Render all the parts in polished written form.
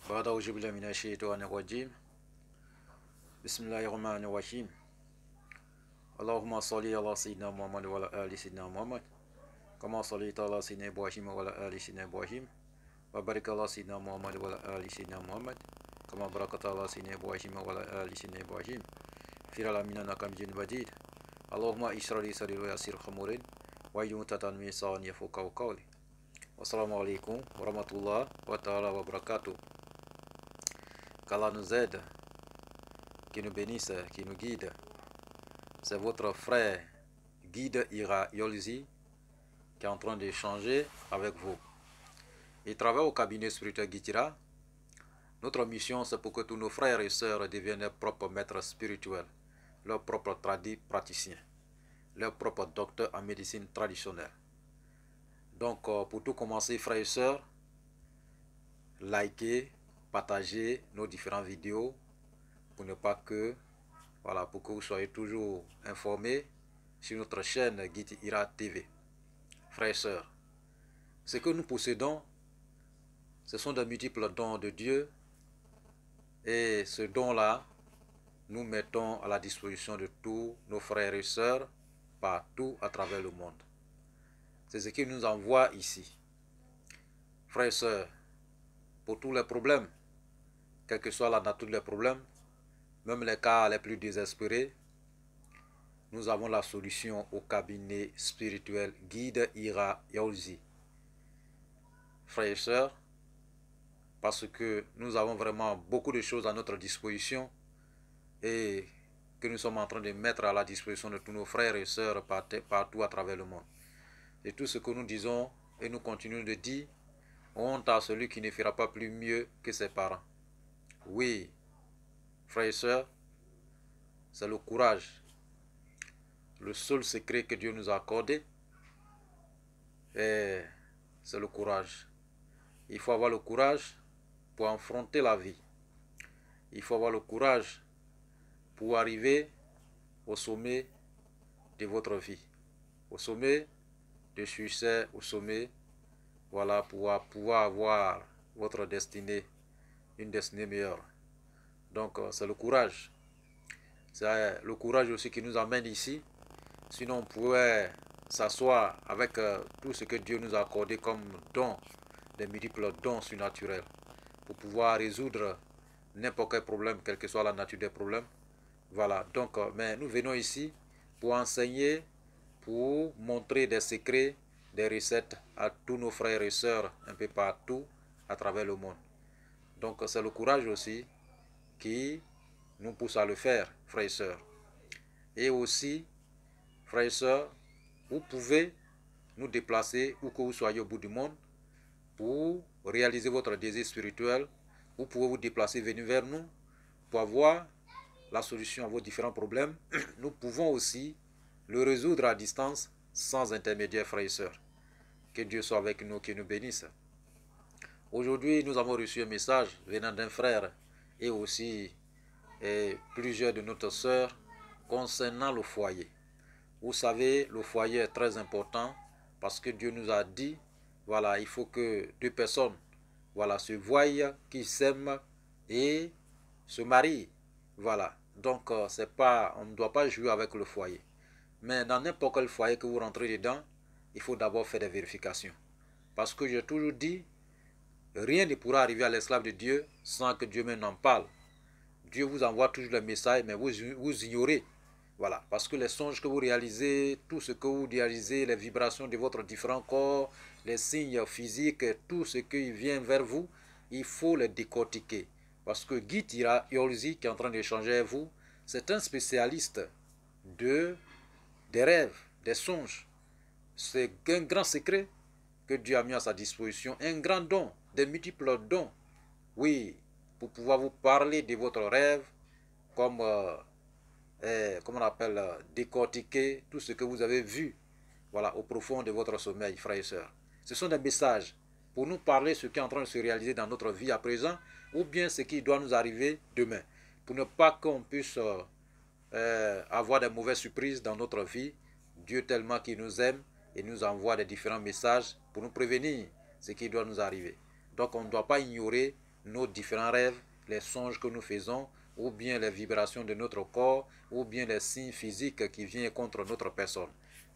بعد أعوذ بالله من الشيطان الرجيم بسم الله الرحمن الرحيم اللهم صل على سيدنا محمد وعلى آل سيدنا محمد كما صليت على سيدنا إبراهيم وعلى آل سيدنا إبراهيم وبارك على سيدنا محمد وعلى آل سيدنا محمد كما باركت على سيدنا إبراهيم وعلى آل سيدنا إبراهيم في العالمين إنك حميد مجيد اللهم اشرح لي صدري ويسر أمري واحلل عقدة من لساني يفقهوا قولي. Assalamu alaikum wa rahmatullah wa ta'ala wa barakatuh. Qu'Allah nous aide, qui nous bénisse, qui nous guide. C'est votre frère guide Ira Yolzi qui est en train d'échanger avec vous. Il travaille au cabinet spirituel Guitira. Notre mission, c'est pour que tous nos frères et sœurs deviennent leurs propres maîtres spirituels, leurs propres praticiens, leurs propres docteurs en médecine traditionnelle. Donc, pour tout commencer, frères et sœurs, likez, partagez nos différentes vidéos pour ne pas que, voilà, pour que vous soyez toujours informés sur notre chaîne Guiti Ira TV. Frères et sœurs, ce que nous possédons, ce sont de multiples dons de Dieu et ce don-là, nous mettons à la disposition de tous nos frères et sœurs partout à travers le monde. C'est ce qui nous envoie ici. Frères et sœurs, pour tous les problèmes, quelle que soit la nature des problèmes, même les cas les plus désespérés, nous avons la solution au cabinet spirituel Guide Ira Yolzi. Frères et sœurs, parce que nous avons vraiment beaucoup de choses à notre disposition et que nous sommes en train de mettre à la disposition de tous nos frères et sœurs partout à travers le monde. Et tout ce que nous disons et nous continuons de dire, honte à celui qui ne fera pas plus mieux que ses parents. Oui, frères et sœurs, c'est le courage. Le seul secret que Dieu nous a accordé, c'est le courage. Il faut avoir le courage pour affronter la vie. Il faut avoir le courage pour arriver au sommet de votre vie. Au sommet de succès, au sommet, voilà, pour pouvoir avoir votre destinée, une destinée meilleure. Donc, c'est le courage. C'est le courage aussi qui nous amène ici. Sinon, on pourrait s'asseoir avec tout ce que Dieu nous a accordé comme dons, des multiples dons surnaturels, pour pouvoir résoudre n'importe quel problème, quelle que soit la nature des problèmes. Voilà, donc, mais nous venons ici pour enseigner, pour montrer des secrets, des recettes à tous nos frères et sœurs un peu partout à travers le monde. Donc c'est le courage aussi qui nous pousse à le faire, frères et sœurs. Et aussi, frères et sœurs, vous pouvez nous déplacer où que vous soyez au bout du monde pour réaliser votre désir spirituel. Vous pouvez vous déplacer, venir vers nous pour avoir la solution à vos différents problèmes. Nous pouvons aussi le résoudre à distance sans intermédiaire, frères et sœurs. Que Dieu soit avec nous, qu'il nous bénisse. Aujourd'hui, nous avons reçu un message venant d'un frère et aussi plusieurs de nos sœurs concernant le foyer. Vous savez, le foyer est très important parce que Dieu nous a dit, voilà, il faut que deux personnes, voilà, se voient, qui s'aiment et se marient. Voilà, donc c'est pas, on ne doit pas jouer avec le foyer. Mais dans n'importe quel foyer que vous rentrez dedans, il faut d'abord faire des vérifications. Parce que j'ai toujours dit, rien ne pourra arriver à l'esclave de Dieu sans que Dieu même en parle. Dieu vous envoie toujours le message, mais vous ignorez. Voilà, parce que les songes que vous réalisez, tout ce que vous réalisez, les vibrations de votre différent corps, les signes physiques, tout ce qui vient vers vous, il faut les décortiquer. Parce que Guy Ira Yolzi, qui est en train d'échanger avec vous, c'est un spécialiste des rêves, des songes. C'est un grand secret que Dieu a mis à sa disposition, un grand don, des multiples dons. Oui, pour pouvoir vous parler de votre rêve, comme on appelle, décortiquer tout ce que vous avez vu, voilà, au profond de votre sommeil, frères et sœurs. Ce sont des messages pour nous parler de ce qui est en train de se réaliser dans notre vie à présent, ou bien ce qui doit nous arriver demain, pour ne pas qu'on puisse avoir des mauvaises surprises dans notre vie. Dieu tellement qu'il nous aime et nous envoie des différents messages pour nous prévenir ce qui doit nous arriver. Donc on ne doit pas ignorer nos différents rêves, les songes que nous faisons, ou bien les vibrations de notre corps, ou bien les signes physiques qui viennent contre notre personne.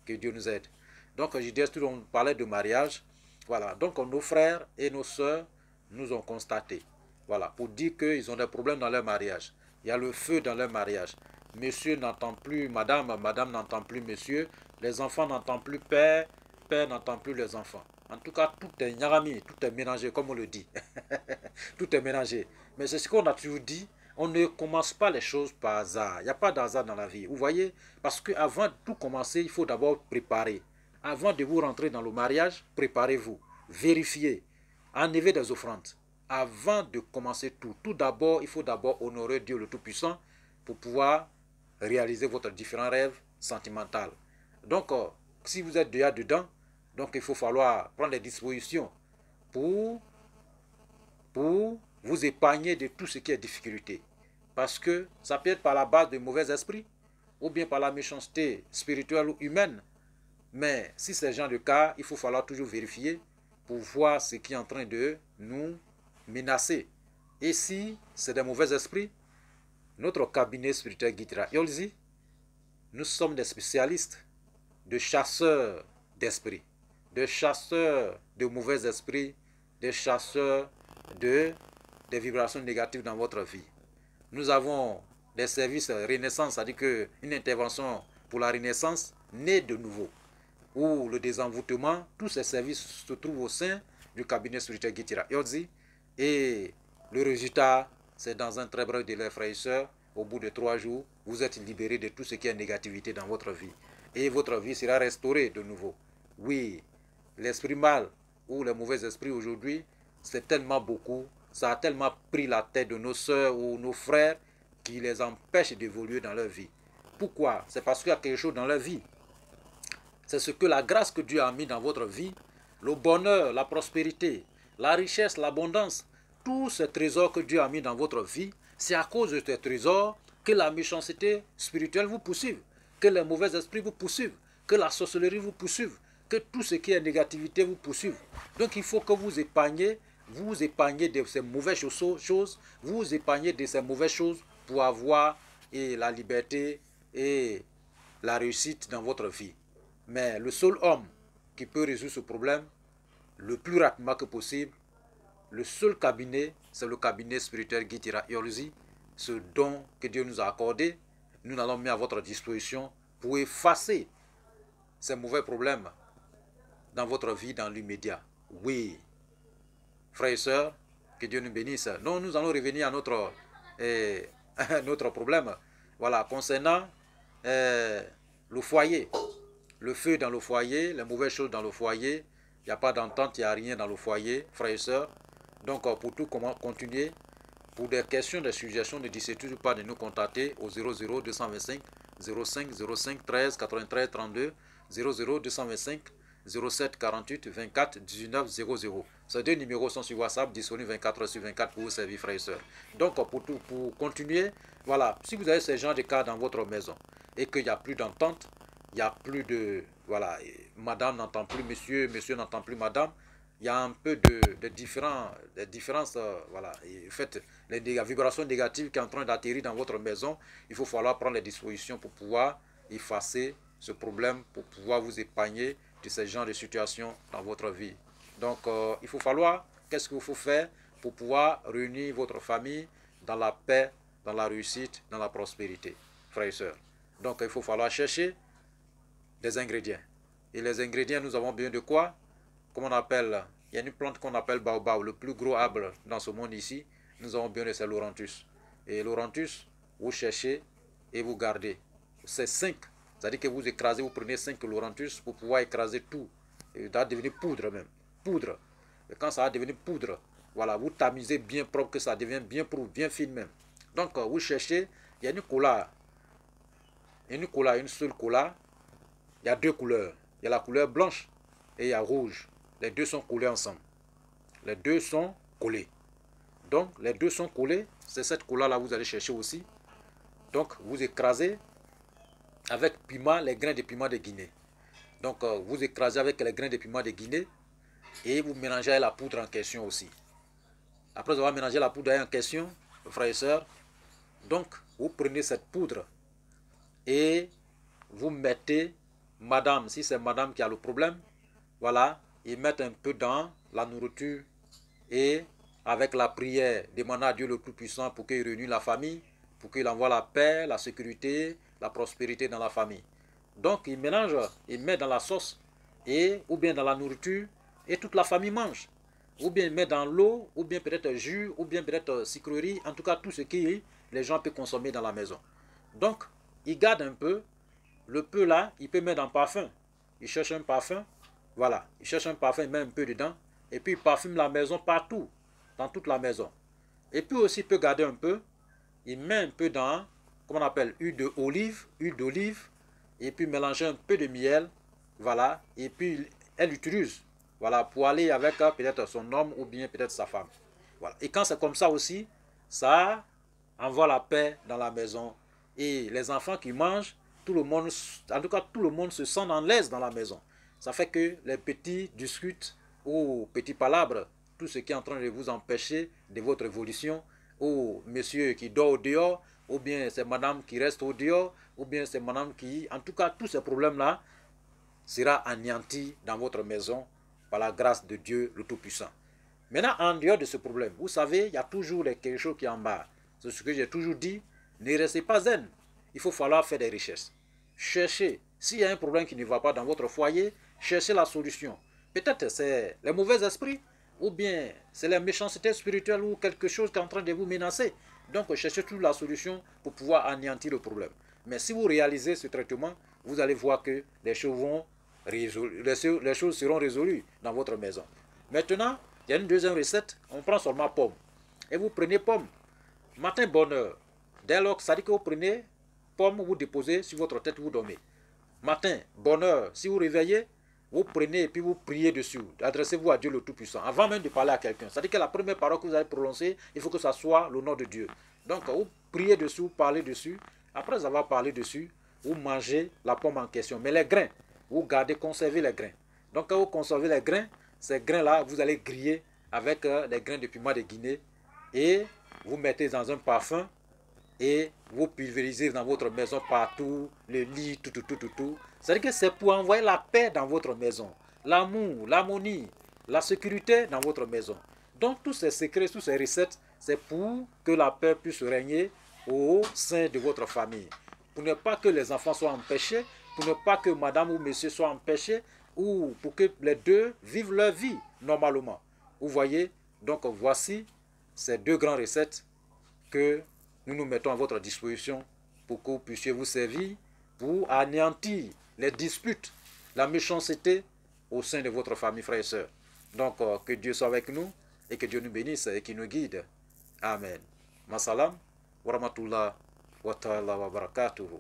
Que Dieu nous aide. Donc, je disais, on parlait de mariage. Voilà, donc nos frères et nos sœurs nous ont constaté. Voilà, pour dire qu'ils ont des problèmes dans leur mariage. Il y a le feu dans leur mariage. Monsieur n'entend plus madame, madame n'entend plus monsieur, les enfants n'entendent plus père, père n'entend plus les enfants. En tout cas, tout est nyarami, tout est mélangé, comme on le dit. Tout est mélangé. Mais c'est ce qu'on a toujours dit, on ne commence pas les choses par hasard. Il n'y a pas d'hasard dans la vie. Vous voyez, parce qu'avant de tout commencer, il faut d'abord préparer. Avant de vous rentrer dans le mariage, préparez-vous. Vérifiez. Enlevez des offrandes. Avant de commencer tout d'abord, il faut d'abord honorer Dieu le Tout-Puissant pour pouvoir réaliser votre différents rêves sentimentaux. Donc, si vous êtes déjà dedans, donc il faut falloir prendre des dispositions pour vous épargner de tout ce qui est difficulté. Parce que ça peut être par la base de mauvais esprits, ou bien par la méchanceté spirituelle ou humaine. Mais si c'est ce genre de cas, il faut falloir toujours vérifier pour voir ce qui est en train de nous menacer. Et si c'est des mauvais esprits, notre cabinet spirituel Guitira Yolzi, nous sommes des spécialistes de chasseurs d'esprits, de chasseurs de mauvais esprits, de chasseurs des vibrations négatives dans votre vie. Nous avons des services renaissance, c'est-à-dire qu'une intervention pour la renaissance née de nouveau, ou le désenvoûtement, tous ces services se trouvent au sein du cabinet spirituel Guitira Yolzi. Et le résultat, c'est dans un très bref délai, frères et sœurs, au bout de 3 jours, vous êtes libérés de tout ce qui est négativité dans votre vie. Et votre vie sera restaurée de nouveau. Oui, l'esprit mal ou les mauvais esprits aujourd'hui, c'est tellement beaucoup, ça a tellement pris la tête de nos sœurs ou nos frères qui les empêche d'évoluer dans leur vie. Pourquoi? C'est parce qu'il y a quelque chose dans leur vie. C'est ce que la grâce que Dieu a mis dans votre vie, le bonheur, la prospérité, la richesse, l'abondance, tous ces trésors que Dieu a mis dans votre vie, c'est à cause de ces trésors que la méchanceté spirituelle vous poursuive, que les mauvais esprits vous poursuivent, que la sorcellerie vous poursuive, que tout ce qui est négativité vous poursuive. Donc il faut que vous épargnez de ces mauvaises choses, vous épargnez de ces mauvaises choses pour avoir la liberté et la réussite dans votre vie. Mais le seul homme qui peut résoudre ce problème le plus rapidement que possible, le seul cabinet, c'est le cabinet spirituel Guitira Yolzi, ce don que Dieu nous a accordé, nous l'allons mettre à votre disposition pour effacer ces mauvais problèmes dans votre vie dans l'immédiat. Oui, frères et sœurs, que Dieu nous bénisse. Non, nous allons revenir à notre problème. Voilà, concernant le foyer, le feu dans le foyer, les mauvaises choses dans le foyer, il n'y a pas d'entente, il n'y a rien dans le foyer, frères et sœurs. Donc, pour tout continuer, pour des questions, des suggestions, ne dites toujours pas de nous contacter au 00 225 05 05 13 93 32 00 225 07 48 24 19 00. Ces deux numéros sont sur WhatsApp, disponibles 24 heures sur 24 pour vous servir, frères et sœurs. Donc, pour continuer, voilà, si vous avez ce genre de cas dans votre maison et qu'il n'y a plus d'entente, il n'y a plus de, voilà, madame n'entend plus monsieur, monsieur n'entend plus madame, il y a un peu de différences, voilà. Et en fait, la vibration négative qui est en train d'atterrir dans votre maison, il faut falloir prendre les dispositions pour pouvoir effacer ce problème, pour pouvoir vous épargner de ce genre de situation dans votre vie. Donc, il faut falloir, qu'est-ce qu'il faut faire pour pouvoir réunir votre famille dans la paix, dans la réussite, dans la prospérité, frères et sœurs. Donc, il faut falloir chercher des ingrédients. Et les ingrédients, nous avons besoin de quoi? Comme on appelle, il y a une plante qu'on appelle baobab, le plus gros arbre dans ce monde ici. Nous avons besoin de ce Laurentus. Et Laurentus, vous cherchez et vous gardez. C'est 5. C'est-à-dire que vous écrasez, vous prenez 5 Laurentus pour pouvoir écraser tout. Et ça va devenir poudre même. Poudre. Et quand ça va devenir poudre, voilà, vous tamisez bien propre, que ça devient bien propre, bien fine même. Donc, vous cherchez, il y a une cola. Une seule cola. Il y a 2 couleurs. Il y a la couleur blanche et il y a rouge. Les deux sont collés ensemble. Les deux sont collés. Donc, les deux sont collés. C'est cette couleur-là que vous allez chercher aussi. Donc, vous écrasez avec piment, les grains de piment de Guinée. Donc, vous écrasez avec les grains de piment de Guinée et vous mélangez la poudre en question aussi. Après avoir mélangé la poudre en question, frères et sœurs, donc vous prenez cette poudre et vous mettez madame, si c'est madame qui a le problème, voilà, ils mettent un peu dans la nourriture et avec la prière, demandant à Dieu le Tout-Puissant pour qu'il réunisse la famille, pour qu'il envoie la paix, la sécurité, la prospérité dans la famille. Donc il mélange, il met dans la sauce et ou bien dans la nourriture et toute la famille mange. Ou bien il met dans l'eau, ou bien peut-être jus, ou bien peut-être sucrerie, en tout cas tout ce que les gens peuvent consommer dans la maison. Donc il garde un peu, le peu là, il peut mettre en parfum. Il cherche un parfum, voilà, il cherche un parfum, il met un peu dedans, et puis il parfume la maison partout, dans toute la maison. Et puis aussi il peut garder un peu, il met un peu dans, comment on appelle, huile d'olive, et puis mélanger un peu de miel, voilà, et puis elle l'utilise, voilà, pour aller avec peut-être son homme ou bien peut-être sa femme. Voilà. Et quand c'est comme ça aussi, ça envoie la paix dans la maison. Et les enfants qui mangent, tout le monde, en tout cas tout le monde se sent en l'aise dans la maison. Ça fait que les petits discutent ou petits palabres, tout ce qui est en train de vous empêcher de votre évolution, ou monsieur qui dort au dehors, ou bien c'est madame qui reste au dehors, ou bien c'est madame qui... En tout cas, tous ces problèmes-là sera anéanti dans votre maison par la grâce de Dieu le Tout-Puissant. Maintenant, en dehors de ce problème, vous savez, il y a toujours quelque chose qui est en bas. C'est ce que j'ai toujours dit, ne restez pas zen. Il faut falloir faire des richesses. Cherchez. S'il y a un problème qui ne va pas dans votre foyer, cherchez la solution. Peut-être c'est les mauvais esprits, ou bien c'est la méchanceté spirituelle ou quelque chose qui est en train de vous menacer. Donc cherchez toujours la solution pour pouvoir anéantir le problème. Mais si vous réalisez ce traitement, vous allez voir que les choses seront résolues dans votre maison. Maintenant, il y a une deuxième recette. On prend seulement pomme. Et vous prenez pomme. Matin, bonne heure. Dès lors, ça dit que vous prenez pomme, vous déposez sur votre tête, vous dormez. Matin, bonne heure. Si vous réveillez, vous prenez et puis vous priez dessus. Adressez-vous à Dieu le Tout-Puissant. Avant même de parler à quelqu'un. C'est-à-dire que la première parole que vous allez prononcer, il faut que ça soit le nom de Dieu. Donc, vous priez dessus, vous parlez dessus. Après avoir parlé dessus, vous mangez la pomme en question. Mais les grains, vous gardez, conservez les grains. Donc, quand vous conservez les grains, ces grains-là, vous allez griller avec les grains de piment de Guinée et vous mettez dans un parfum et vous pulvérisez dans votre maison partout, le lit, tout. C'est-à-dire que c'est pour envoyer la paix dans votre maison, l'amour, l'harmonie, la sécurité dans votre maison. Donc tous ces secrets, toutes ces recettes, c'est pour que la paix puisse régner au sein de votre famille. Pour ne pas que les enfants soient empêchés, pour ne pas que madame ou monsieur soient empêchés, ou pour que les deux vivent leur vie normalement. Vous voyez, donc voici ces deux grandes recettes que nous nous mettons à votre disposition pour que vous puissiez vous servir pour anéantir les disputes, la méchanceté au sein de votre famille, frères et sœurs. Donc, que Dieu soit avec nous et que Dieu nous bénisse et qu'il nous guide. Amen. Masalam, wa rahmatullah, wa ta'ala wa barakatuhu.